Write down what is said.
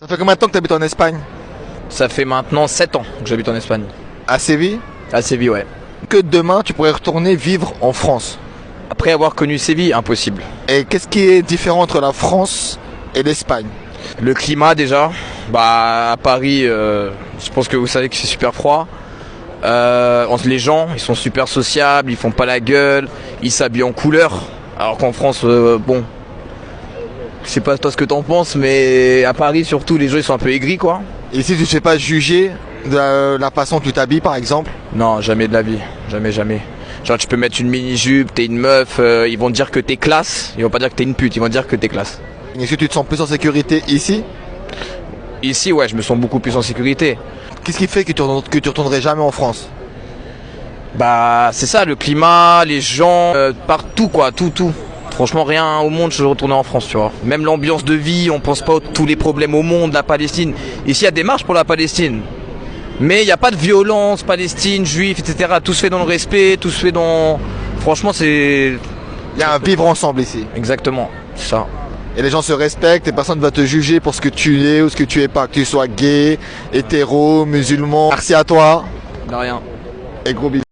Ça fait combien de temps que tu habites en Espagne? Ça fait maintenant 7 ans que j'habite en Espagne. À Séville? À Séville, ouais. Que demain tu pourrais retourner vivre en France. Après avoir connu Séville, impossible. Et qu'est-ce qui est différent entre la France et l'Espagne? Le climat déjà, à Paris, je pense que vous savez que c'est super froid. Les gens, ils sont super sociables, ils font pas la gueule, ils s'habillent en couleur. Alors qu'en France, je sais pas toi ce que t'en penses, mais à Paris surtout, les gens ils sont un peu aigris quoi. Et si tu ne te fais pas juger de la façon dont tu t'habilles par exemple? Non, jamais de la vie, jamais, jamais. Genre tu peux mettre une mini-jupe, t'es une meuf, ils vont te dire que t'es classe, ils vont pas dire que t'es une pute, ils vont te dire que t'es classe. Est-ce que tu te sens plus en sécurité ici? Ici, ouais, je me sens beaucoup plus en sécurité. Qu'est-ce qui fait que tu retournerais jamais en France? C'est ça, le climat, les gens, partout quoi, tout. Franchement, rien au monde, je retourner en France, tu vois. Même l'ambiance de vie, on pense pas à tous les problèmes au monde, la Palestine. Ici, il y a des marches pour la Palestine. Mais il n'y a pas de violence, Palestine, juifs, etc. Tout se fait dans le respect, tout se fait dans... Franchement, c'est... Il y a un vivre ensemble ici. Exactement, c'est ça. Et les gens se respectent et personne ne va te juger pour ce que tu es ou ce que tu es pas. Que tu sois gay, hétéro, musulman. Merci à toi De rien. et gros bisous.